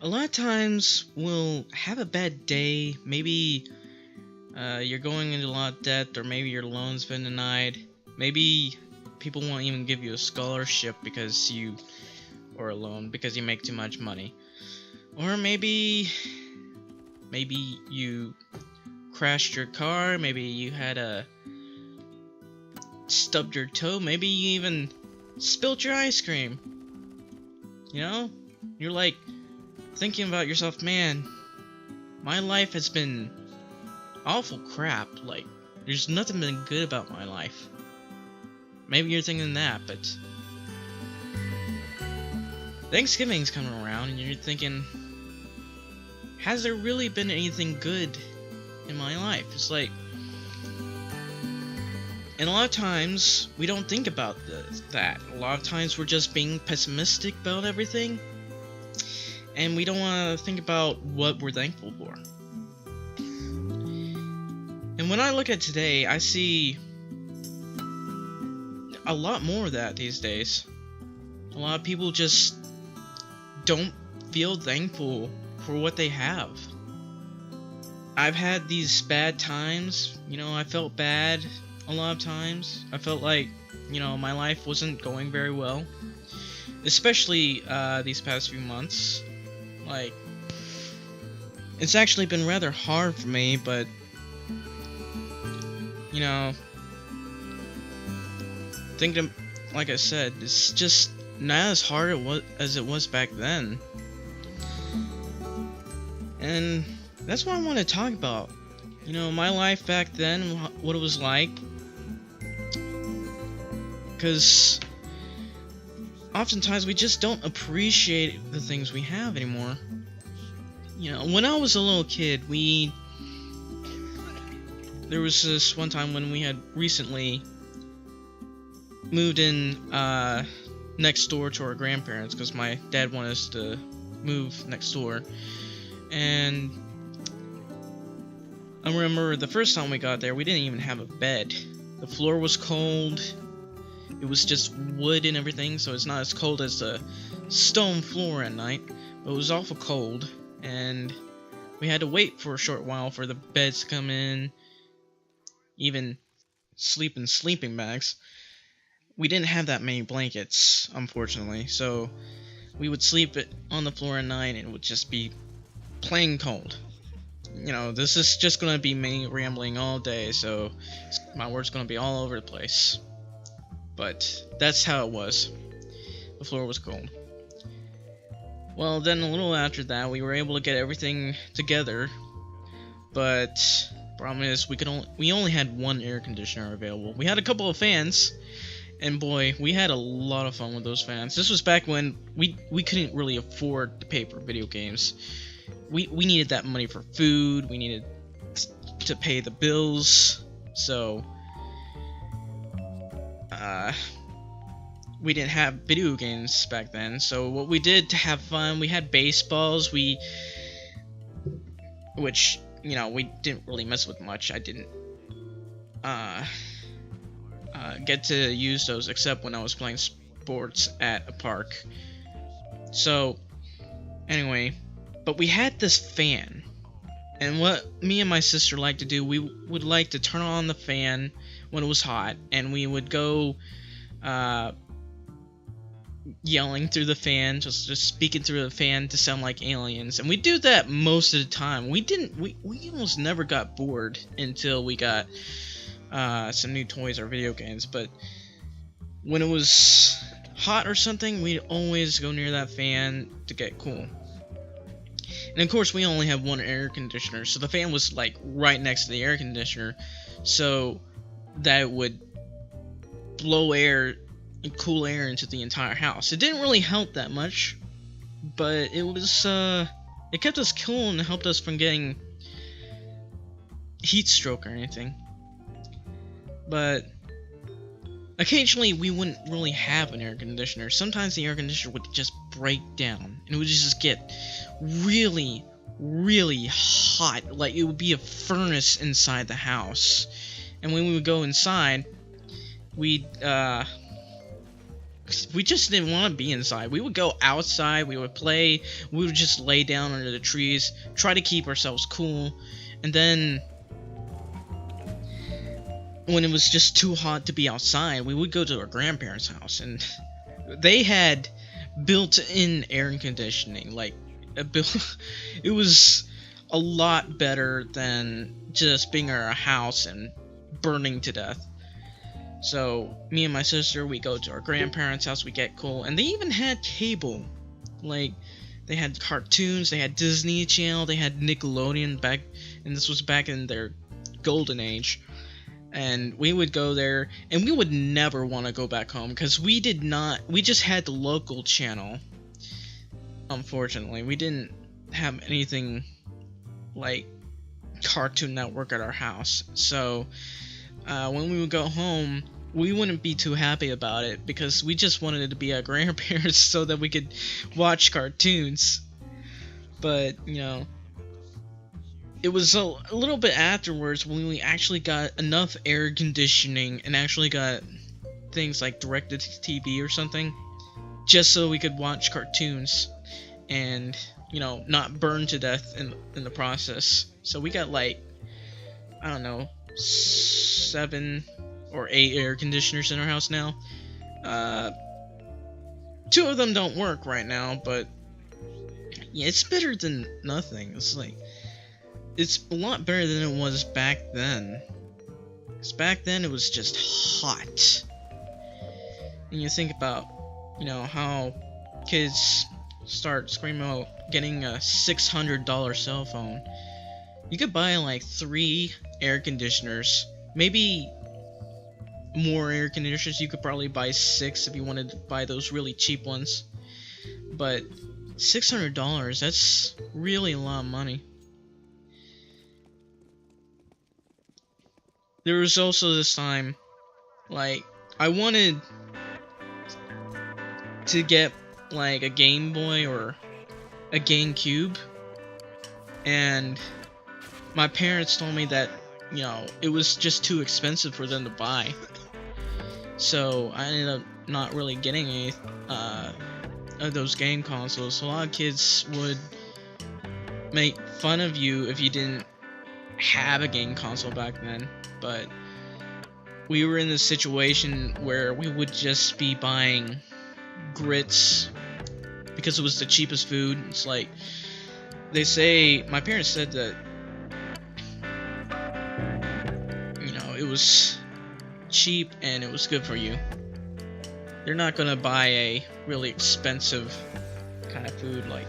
A lot of times we'll have a bad day. Maybe you're going into a lot of debt, or maybe your loan's been denied. Maybe people won't even give you a scholarship because or a loan because you make too much money. Or maybe you crashed your car. Maybe you had stubbed your toe. Maybe you even spilt your ice cream. You know, you're like thinking about yourself, man, my life has been awful crap. Like, there's nothing been good about my life. Maybe you're thinking that, but Thanksgiving's coming around and you're thinking, has there really been anything good in my life? It's like, and a lot of times we don't think about that. A lot of times we're just being pessimistic about everything, and we don't want to think about what we're thankful for. And when I look at today, I see a lot more of that these days. A lot of people just don't feel thankful for what they have. I've had these bad times, I felt bad a lot of times. I felt like, my life wasn't going very well. Especially these past few months. Like, it's actually been rather hard for me, but thinking, like I said, it's just not as hard as it was back then. And that's what I want to talk about. My life back then, what it was like. Because oftentimes we just don't appreciate the things we have anymore. When I was a little kid, there was this one time when we had recently moved in next door to our grandparents, because my dad wanted us to move next door. And I remember the first time we got there, we didn't even have a bed. The floor was cold. It was just wood and everything, so it's not as cold as the stone floor at night, but it was awful cold, and we had to wait for a short while for the beds to come in, even sleep in sleeping bags. We didn't have that many blankets, unfortunately, so we would sleep on the floor at night, and it would just be plain cold. This is just gonna be me rambling all day, so my words gonna be all over the place. But that's how it was. The floor was cold. Well, then a little after that, we were able to get everything together, but problem is we only had one air conditioner available. We had a couple of fans, and boy, we had a lot of fun with those fans. This was back when we couldn't really afford to pay for video games. We needed that money for food. We needed to pay the bills. So we didn't have video games back then. So what we did to have fun, we had baseballs. Which we didn't really mess with much. I didn't get to use those except when I was playing sports at a park. So anyway, but we had this fan, and what me and my sister like to do, we would like to turn on the fan when it was hot, and we would go yelling through the fan, just speaking through the fan to sound like aliens. And we do that most of the time. We almost never got bored until we got some new toys or video games. But when it was hot or something, we'd always go near that fan to get cool. And of course, we only have one air conditioner, so the fan was like right next to the air conditioner, so that it would blow air and cool air into the entire house. It didn't really help that much, but it was it kept us cool and helped us from getting heat stroke or anything. But occasionally we wouldn't really have an air conditioner. Sometimes the air conditioner would just break down, and it would just get really, really hot. Like, it would be a furnace inside the house. And when we would go inside, we'd we just didn't want to be inside. We would go outside, we would play, we would just lay down under the trees, try to keep ourselves cool, and then when it was just too hot to be outside, we would go to our grandparents' house, and they had built-in air conditioning. Like, it was a lot better than just being in our house and burning to death. So me and my sister, we go to our grandparents' house, we get cool, and they even had cable. Like, they had cartoons, they had Disney Channel, they had Nickelodeon back, and this was back in their golden age. And we would go there, and we would never want to go back home, because we just had the local channel. Unfortunately, we didn't have anything like Cartoon Network at our house. So when we would go home, we wouldn't be too happy about it, because we just wanted it to be our grandparents so that we could watch cartoons. But, you know, it was a little bit afterwards when we actually got enough air conditioning and actually got things like directed TV or something, just so we could watch cartoons and, you know, not burn to death in the process. So we got, like, I don't know, 7 or 8 air conditioners in our house now. 2 of them don't work right now, but yeah, it's better than nothing. It's a lot better than it was back then. Because back then it was just hot. And you think about, you know, how kids start screaming about getting a $600 cell phone. You could buy like 3 air conditioners, maybe more air conditioners. You could probably buy 6 if you wanted to buy those really cheap ones. But $600, that's really a lot of money. There was also this time, like, I wanted to get like a Game Boy or a GameCube, and my parents told me that, you know, it was just too expensive for them to buy. So I ended up not really getting any of those game consoles. So a lot of kids would make fun of you if you didn't have a game console back then. But we were in this situation where we would just be buying grits because it was the cheapest food. It's like, they say, my parents said that, you know, it was cheap and it was good for you. They're not gonna buy a really expensive kind of food, like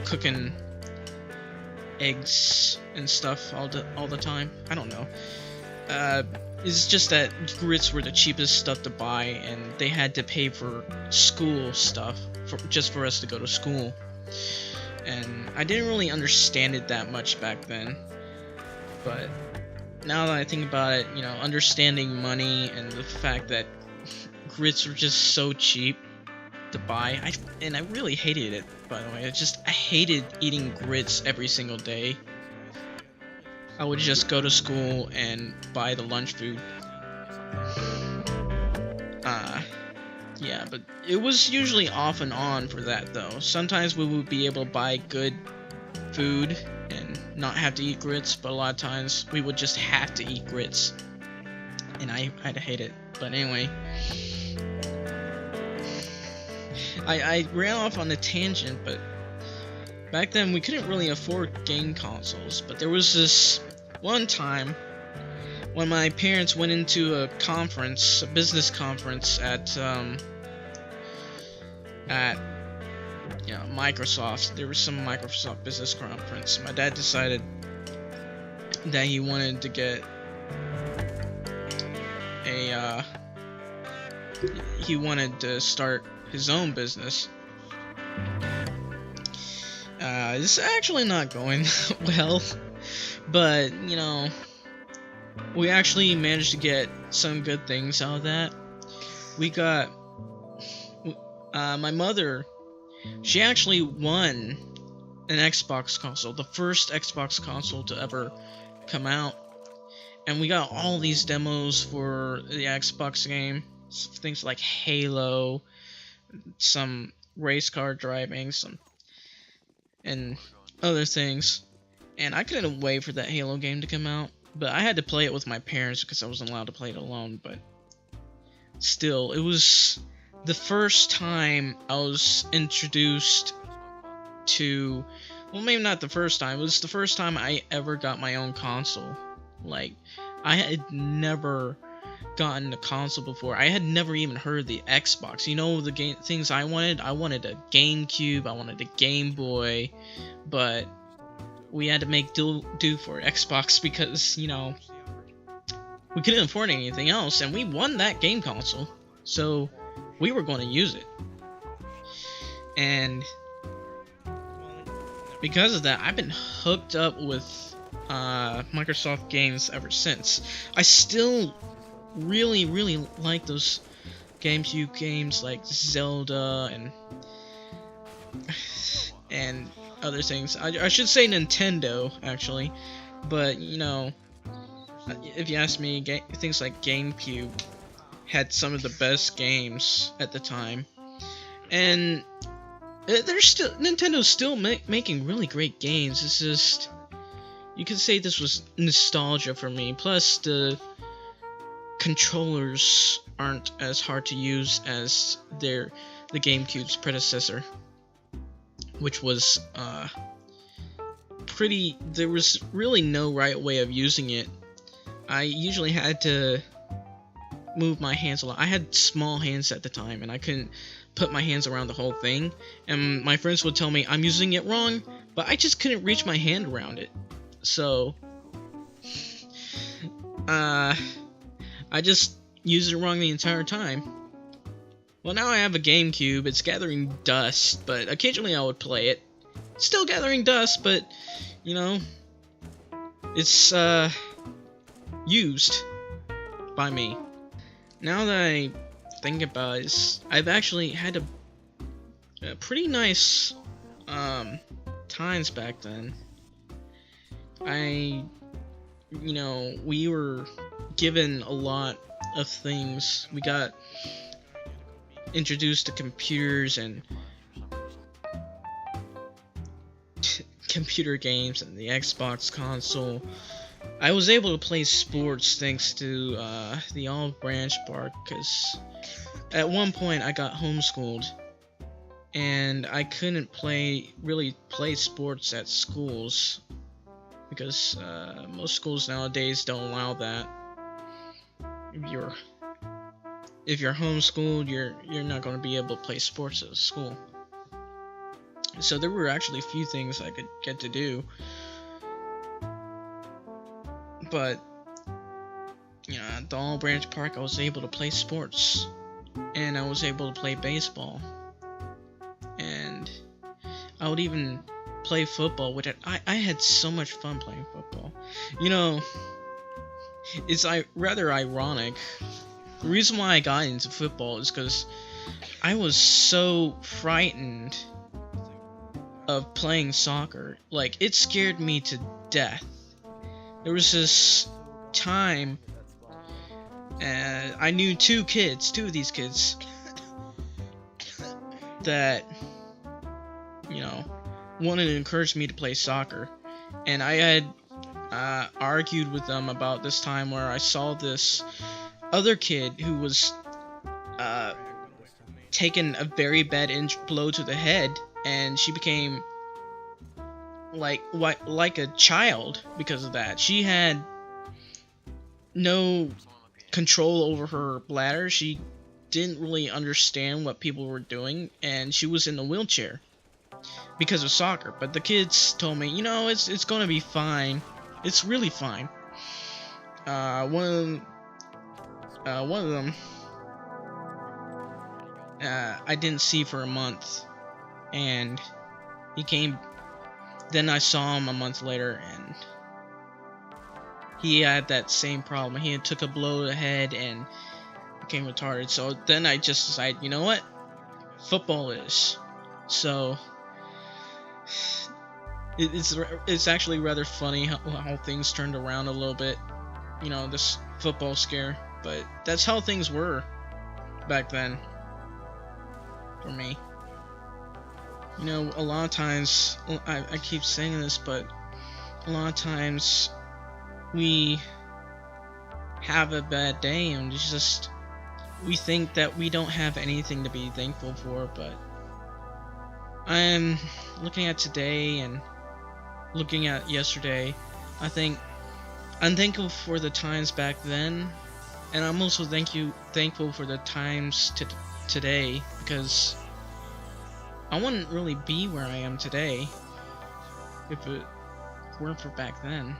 cooking eggs and stuff all the time. I don't know. It's just that grits were the cheapest stuff to buy, and they had to pay for school stuff just for us to go to school. And I didn't really understand it that much back then. But now that I think about it, you know, understanding money and the fact that grits were just so cheap to buy, I really hated it, by the way. I hated eating grits every single day. I would just go to school and buy the lunch food. Yeah, but it was usually off and on for that, though. Sometimes we would be able to buy good food and not have to eat grits, but a lot of times we would just have to eat grits. And I'd hate it. But anyway, I ran off on a tangent, but back then we couldn't really afford game consoles. But there was this one time when my parents went into a conference, a business conference at you know, Microsoft. There was some Microsoft business conference. My dad decided that he wanted to get he wanted to start his own business. It's actually not going well, but, you know, we actually managed to get some good things out of that. We got, my mother, she actually won an Xbox console, the first Xbox console to ever come out. And we got all these demos for the Xbox game. things like Halo, some race car driving, and other things. And I couldn't wait for that Halo game to come out, but I had to play it with my parents because I wasn't allowed to play it alone. But still, it was the first time I was introduced to, well, maybe not the first time, it was the first time I ever got my own console. Like, I had never gotten a console before. I had never even heard of the Xbox. You know, the things I wanted? I wanted a GameCube, I wanted a Game Boy, but we had to make do for Xbox because, you know, we couldn't afford anything else, and we won that game console, so we were going to use it. And because of that, I've been hooked up with Microsoft games ever since. I still really like those GameCube games like Zelda and other things. I should say Nintendo, actually, but you know, if you ask me, things like GameCube had some of the best games at the time, and Nintendo's still making really great games. It's just, you could say this was nostalgia for me. Plus, the controllers aren't as hard to use as the GameCube's predecessor, which was there was really no right way of using it. I usually had to move my hands a lot. I had small hands at the time, and I couldn't put my hands around the whole thing, and my friends would tell me I'm using it wrong, but I just couldn't reach my hand around it. So I just used it wrong the entire time. Well, now I have a GameCube. It's gathering dust, but occasionally I would play it. It's still gathering dust, but you know, it's used by me. Now that I think about it, I've actually had a pretty nice times back then. You know, we were given a lot of things. We got introduced to computers and computer games and the Xbox console. I was able to play sports thanks to the Olive Branch Park, because at one point I got homeschooled and I couldn't really play sports at schools because most schools nowadays don't allow that. If you're homeschooled, you're not going to be able to play sports at school. So there were actually a few things I could get to do. But, you know, at the Olive Branch Park, I was able to play sports. And I was able to play baseball. And I would even play football with it. I had so much fun playing football. You know, it's rather ironic. The reason why I got into football is because I was so frightened of playing soccer. Like, it scared me to death. There was this time, I knew two of these kids, that, you know, wanted to encourage me to play soccer. And I had argued with them about this time where I saw this other kid who was taken a very bad blow to the head, and she became like a child because of that. She had no control over her bladder. She didn't really understand what people were doing, and she was in a wheelchair because of soccer. But the kids told me, you know, it's gonna be fine. It's really fine. One of them I didn't see for a month, and he came. Then I saw him a month later, and he had that same problem. He had took a blow to the head and became retarded. So then I just decided, you know what? Football is. So it's actually rather funny how things turned around a little bit. You know, this football scare. But that's how things were. back then. For me. You know, a lot of times, I keep saying this, but a lot of times we have a bad day and it's just, we think that we don't have anything to be thankful for, but I'm looking at today and looking at yesterday. I think I'm thankful for the times back then, and I'm also thankful for the times today, because I wouldn't really be where I am today if it weren't for back then.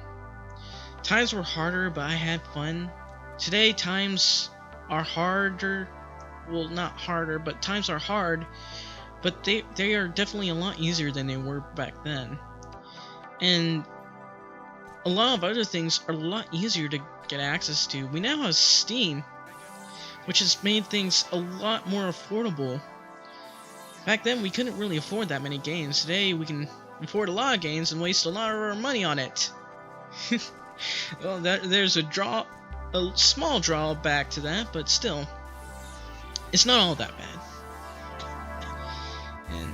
Times were harder, but I had fun. Today, times are harder. Well, not harder, but times are hard, but they are definitely a lot easier than they were back then. And a lot of other things are a lot easier to get access to. We now have Steam, which has made things a lot more affordable. Back then, we couldn't really afford that many games. Today, we can afford a lot of games and waste a lot of our money on it. Well, there's a small drawback to that, but still, it's not all that bad. And,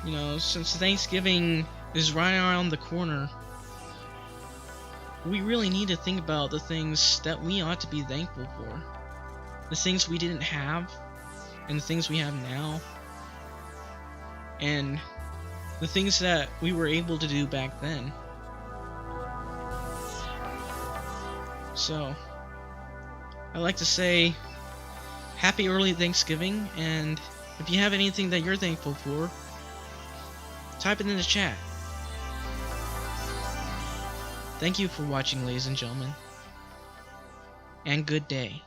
you know, since Thanksgiving is right around the corner, we really need to think about the things that we ought to be thankful for. The things we didn't have, and the things we have now. And the things that we were able to do back then. So, I'd like to say happy early Thanksgiving, and if you have anything that you're thankful for, type it in the chat. Thank you for watching, ladies and gentlemen, and good day.